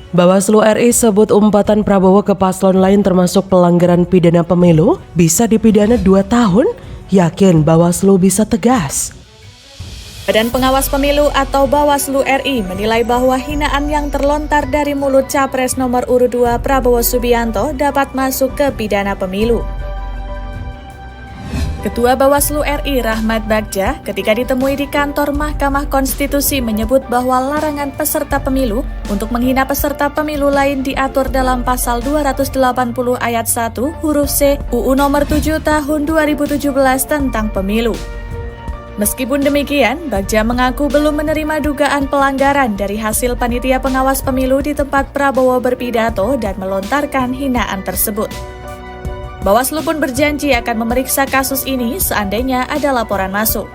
Bawaslu RI sebut umpatan Prabowo ke paslon lain termasuk pelanggaran pidana pemilu bisa dipidana 2 tahun. Yakin Bawaslu bisa tegas. Badan Pengawas Pemilu atau Bawaslu RI menilai bahwa hinaan yang terlontar dari mulut Capres nomor urut 2 Prabowo Subianto dapat masuk ke pidana pemilu. Ketua Bawaslu RI Rahmat Bagja ketika ditemui di kantor Mahkamah Konstitusi menyebut bahwa larangan peserta pemilu untuk menghina peserta pemilu lain diatur dalam pasal 280 ayat 1 huruf C UU nomor 7 tahun 2017 tentang pemilu. Meskipun demikian, Bagja mengaku belum menerima dugaan pelanggaran dari hasil panitia pengawas pemilu di tempat Prabowo berpidato dan melontarkan hinaan tersebut. Bawaslu pun berjanji akan memeriksa kasus ini seandainya ada laporan masuk.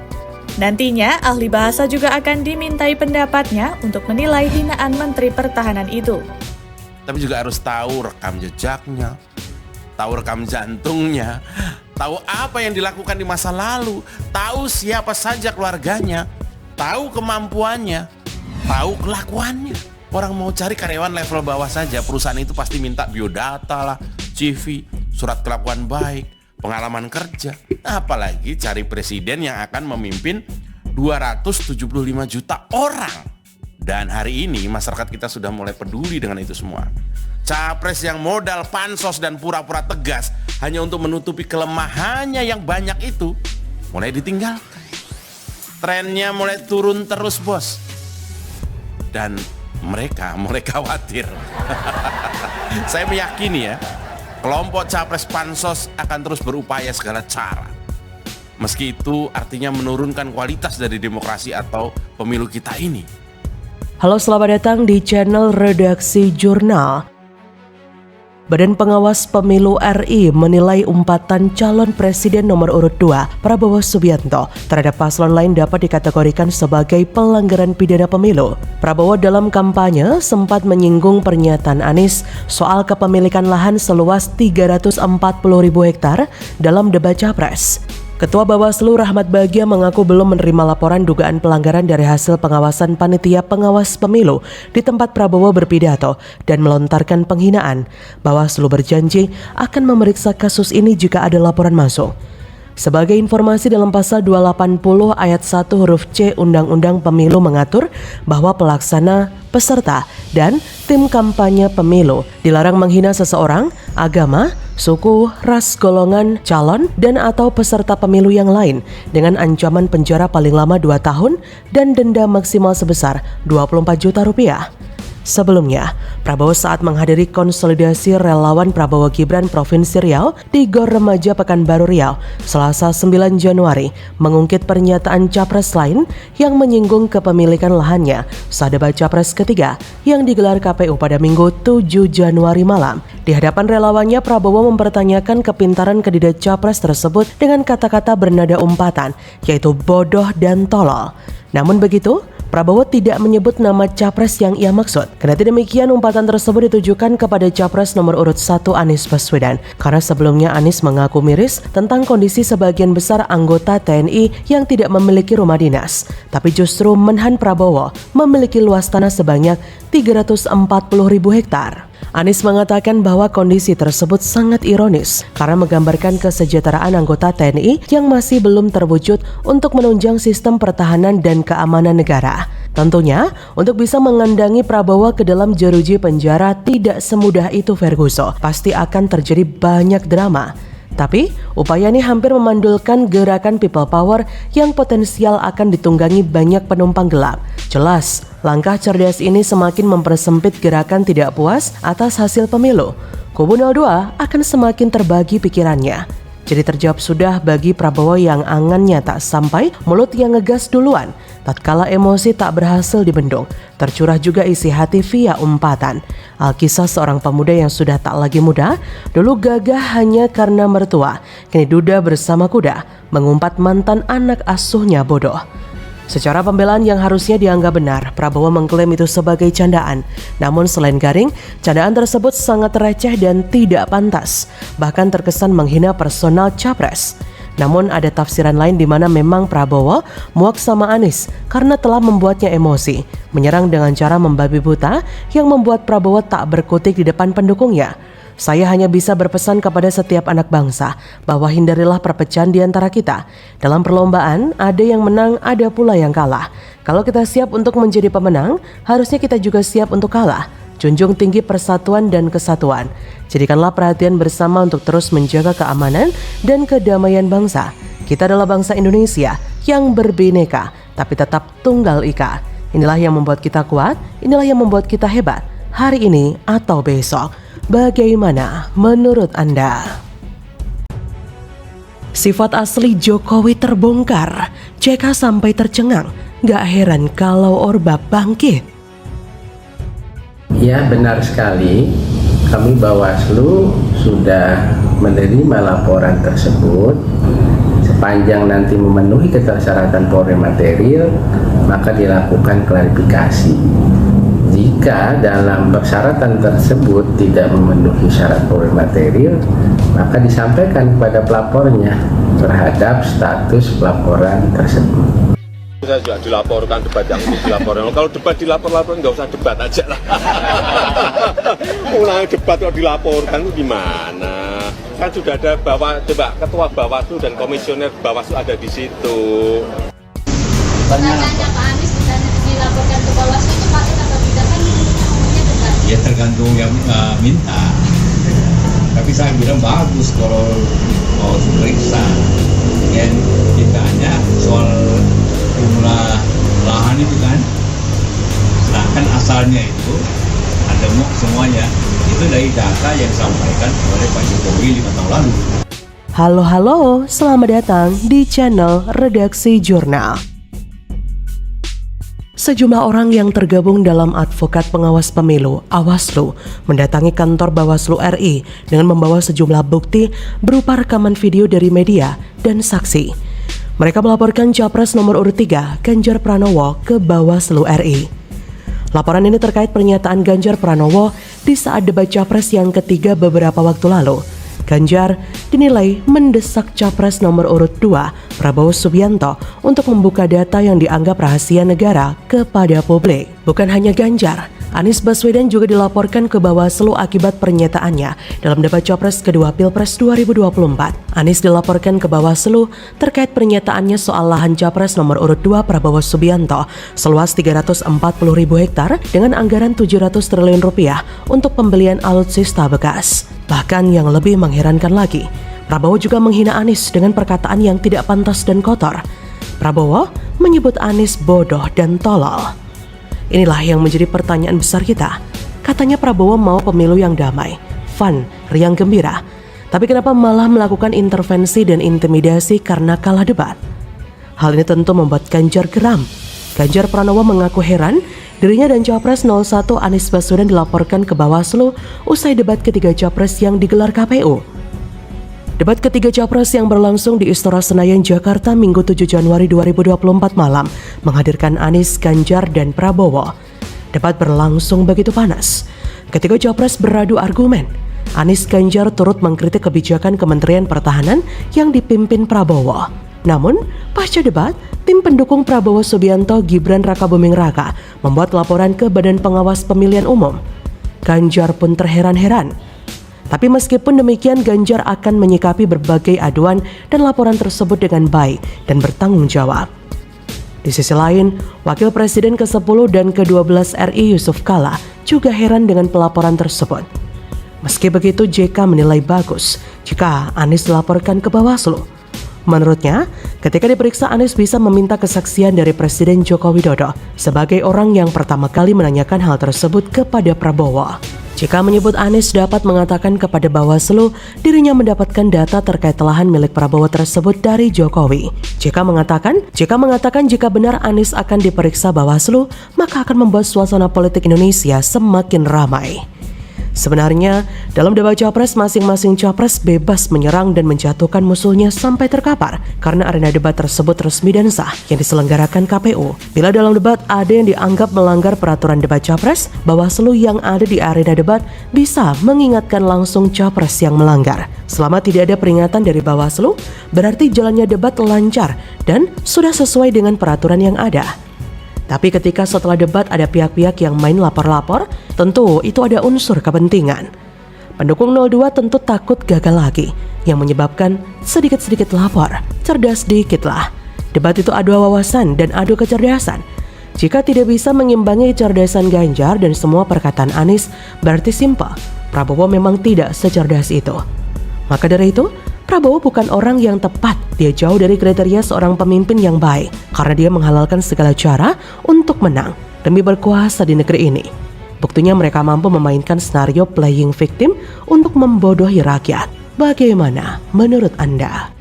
Nantinya, ahli bahasa juga akan dimintai pendapatnya untuk menilai hinaan Menteri Pertahanan itu. Tapi juga harus tahu rekam jejaknya, tahu rekam jantungnya, tahu apa yang dilakukan di masa lalu, tahu siapa saja keluarganya, tahu kemampuannya, tahu kelakuannya. Orang mau cari karyawan level bawah saja, perusahaan itu pasti minta biodata lah, CV, surat kelakuan baik, pengalaman kerja. Apalagi cari presiden yang akan memimpin 275 juta orang. Dan hari ini masyarakat kita sudah mulai peduli dengan itu semua. Capres yang modal pansos dan pura-pura tegas hanya untuk menutupi kelemahannya yang banyak itu mulai ditinggalkan. Trennya mulai turun terus, bos. Dan mereka mulai khawatir. Saya meyakini ya, kelompok capres pansos akan terus berupaya segala cara. Meski itu artinya menurunkan kualitas dari demokrasi atau pemilu kita ini. Halo, selamat datang di channel Redaksi Jurnal. Badan Pengawas Pemilu RI menilai umpatan calon presiden nomor urut 2 Prabowo Subianto terhadap paslon lain dapat dikategorikan sebagai pelanggaran pidana pemilu. Prabowo dalam kampanye sempat menyinggung pernyataan Anies soal kepemilikan lahan seluas 340.000 hektar dalam debat Capres. Ketua Bawaslu Rahmat Bagja mengaku belum menerima laporan dugaan pelanggaran dari hasil pengawasan panitia pengawas pemilu di tempat Prabowo berpidato dan melontarkan penghinaan. Bawaslu berjanji akan memeriksa kasus ini jika ada laporan masuk. Sebagai informasi, dalam pasal 280 ayat 1 huruf C Undang-Undang Pemilu mengatur bahwa pelaksana, peserta, dan tim kampanye pemilu dilarang menghina seseorang, agama, suku, ras, golongan, calon, dan atau peserta pemilu yang lain dengan ancaman penjara paling lama 2 tahun dan denda maksimal sebesar 24 juta rupiah. Sebelumnya, Prabowo saat menghadiri konsolidasi relawan Prabowo Gibran Provinsi Riau di Gor Remaja Pekanbaru Riau, Selasa 9 Januari, mengungkit pernyataan capres lain yang menyinggung kepemilikan lahannya saat debat capres ketiga yang digelar KPU pada Minggu 7 Januari malam. Di hadapan relawannya, Prabowo mempertanyakan kepintaran kandidat capres tersebut dengan kata-kata bernada umpatan, yaitu bodoh dan tolol. Namun begitu, Prabowo tidak menyebut nama capres yang ia maksud. Kendati demikian, umpatan tersebut ditujukan kepada capres nomor urut 1 Anies Baswedan, karena sebelumnya Anies mengaku miris tentang kondisi sebagian besar anggota TNI yang tidak memiliki rumah dinas. Tapi justru Menhan Prabowo memiliki luas tanah sebanyak 340.000 hektar. Anies mengatakan bahwa kondisi tersebut sangat ironis karena menggambarkan kesejahteraan anggota TNI yang masih belum terwujud untuk menunjang sistem pertahanan dan keamanan negara. Tentunya, untuk bisa mengandangi Prabowo ke dalam jeruji penjara tidak semudah itu, Ferguson. Pasti akan terjadi banyak drama. Tapi, upaya ini hampir memandulkan gerakan people power yang potensial akan ditunggangi banyak penumpang gelap. Jelas, langkah cerdas ini semakin mempersempit gerakan tidak puas atas hasil pemilu. Kubu 02 akan semakin terbagi pikirannya. Jadi terjawab sudah bagi Prabowo yang angannya tak sampai, mulut yang ngegas duluan. Tatkala emosi tak berhasil dibendung, tercurah juga isi hati via umpatan. Alkisah seorang pemuda yang sudah tak lagi muda, dulu gagah hanya karena mertua, kini duda bersama kuda, mengumpat mantan anak asuhnya bodoh. Secara pembelaan yang harusnya dianggap benar, Prabowo mengklaim itu sebagai candaan. Namun selain garing, candaan tersebut sangat receh dan tidak pantas, bahkan terkesan menghina personal capres. Namun ada tafsiran lain di mana memang Prabowo muak sama Anies karena telah membuatnya emosi, menyerang dengan cara membabi buta yang membuat Prabowo tak berkutik di depan pendukungnya. Saya hanya bisa berpesan kepada setiap anak bangsa bahwa hindarilah perpecahan di antara kita. Dalam perlombaan, ada yang menang, ada pula yang kalah. Kalau kita siap untuk menjadi pemenang, harusnya kita juga siap untuk kalah. Junjung tinggi persatuan dan kesatuan. Jadikanlah perhatian bersama untuk terus menjaga keamanan dan kedamaian bangsa. Kita adalah bangsa Indonesia yang berbineka, tapi tetap tunggal ika. Inilah yang membuat kita kuat, inilah yang membuat kita hebat. Hari ini atau besok. Bagaimana menurut Anda? Sifat asli Jokowi terbongkar. JK sampai tercengang. Gak heran kalau Orba bangkit. Ya, benar sekali. Kami Bawaslu sudah menerima laporan tersebut. Sepanjang nanti memenuhi ketersyaratan Polri material, maka dilakukan klarifikasi. Jika dalam persyaratan tersebut tidak memenuhi syarat Polri material, maka disampaikan kepada pelapornya terhadap status pelaporan tersebut. Saya juga dilaporkan debat yang ini dilaporkan. Kalau debat dilapor-lapor nggak usah debat aja lah. Mulai debat kalau dilaporkan itu gimana? Kan sudah ada ketua Bawaslu dan komisioner Bawaslu ada di situ. Tanya Pak Anies misalnya dilaporkan ke Bawaslu itu patut atau tidak kan umumnya debat. Ya tergantung yang minta. Tapi saya bilang bagus kalau mau diperiksa. Dan ditanya soal jumlah lahan itu kan, nah kan asalnya itu ada semuanya itu dari data yang disampaikan oleh Pak Jokowi 5 tahun lalu. Halo, selamat datang di channel Redaksi Jurnal. Sejumlah orang yang tergabung dalam Advokat Pengawas Pemilu (Awaslu) mendatangi kantor Bawaslu RI dengan membawa sejumlah bukti berupa rekaman video dari media dan saksi. Mereka melaporkan Capres nomor urut 3 Ganjar Pranowo ke Bawaslu RI. Laporan ini terkait pernyataan Ganjar Pranowo di saat debat Capres yang ketiga beberapa waktu lalu. Ganjar dinilai mendesak Capres nomor urut 2 Prabowo Subianto untuk membuka data yang dianggap rahasia negara kepada publik. Bukan hanya Ganjar, Anies Baswedan juga dilaporkan ke Bawaslu akibat pernyataannya dalam debat Capres kedua Pilpres 2024. Anies dilaporkan ke Bawaslu terkait pernyataannya soal lahan Capres nomor urut 2 Prabowo Subianto seluas 340.000 hektar dengan anggaran 700 triliun rupiah untuk pembelian alutsista bekas. Bahkan yang lebih mengherankan lagi, Prabowo juga menghina Anies dengan perkataan yang tidak pantas dan kotor. Prabowo menyebut Anies bodoh dan tolol. Inilah yang menjadi pertanyaan besar kita. Katanya Prabowo mau pemilu yang damai, fun, riang gembira. Tapi kenapa malah melakukan intervensi dan intimidasi karena kalah debat? Hal ini tentu membuat Ganjar geram. Ganjar Pranowo mengaku heran dirinya dan Capres 01 Anies Baswedan dilaporkan ke Bawaslu usai debat ketiga Capres yang digelar KPU. Debat ketiga Capres yang berlangsung di Istora Senayan, Jakarta Minggu 7 Januari 2024 malam menghadirkan Anies, Ganjar, dan Prabowo. Debat berlangsung begitu panas. Ketiga Capres beradu argumen. Anies Ganjar turut mengkritik kebijakan Kementerian Pertahanan yang dipimpin Prabowo. Namun, pasca debat, tim pendukung Prabowo Subianto Gibran Rakabuming Raka membuat laporan ke Badan Pengawas Pemilihan Umum. Ganjar pun terheran-heran. Tapi meskipun demikian, Ganjar akan menyikapi berbagai aduan dan laporan tersebut dengan baik dan bertanggung jawab. Di sisi lain, Wakil Presiden ke-10 dan ke-12 RI Yusuf Kala juga heran dengan pelaporan tersebut. Meski begitu, JK menilai bagus jika Anies dilaporkan ke Bawaslu. Menurutnya, ketika diperiksa Anies bisa meminta kesaksian dari Presiden Joko Widodo sebagai orang yang pertama kali menanyakan hal tersebut kepada Prabowo. JK menyebut Anies dapat mengatakan kepada Bawaslu dirinya mendapatkan data terkait lahan milik Prabowo tersebut dari Jokowi. JK mengatakan jika benar Anies akan diperiksa Bawaslu, maka akan membuat suasana politik Indonesia semakin ramai. Sebenarnya, dalam debat capres, masing-masing capres bebas menyerang dan menjatuhkan musuhnya sampai terkapar karena arena debat tersebut resmi dan sah yang diselenggarakan KPU. Bila dalam debat ada yang dianggap melanggar peraturan debat capres, Bawaslu yang ada di arena debat bisa mengingatkan langsung capres yang melanggar. Selama tidak ada peringatan dari Bawaslu, berarti jalannya debat lancar dan sudah sesuai dengan peraturan yang ada. Tapi ketika setelah debat ada pihak-pihak yang main lapor-lapor, tentu itu ada unsur kepentingan. Pendukung 02 tentu takut gagal lagi, yang menyebabkan sedikit-sedikit lapor, cerdas dikitlah. Debat itu adu wawasan dan adu kecerdasan. Jika tidak bisa mengimbangi kecerdasan Ganjar dan semua perkataan Anies, berarti simpel, Prabowo memang tidak secerdas itu. Maka dari itu, Prabowo bukan orang yang tepat. Dia jauh dari kriteria seorang pemimpin yang baik karena dia menghalalkan segala cara untuk menang demi berkuasa di negeri ini. Buktinya mereka mampu memainkan skenario playing victim untuk membodohi rakyat. Bagaimana menurut Anda?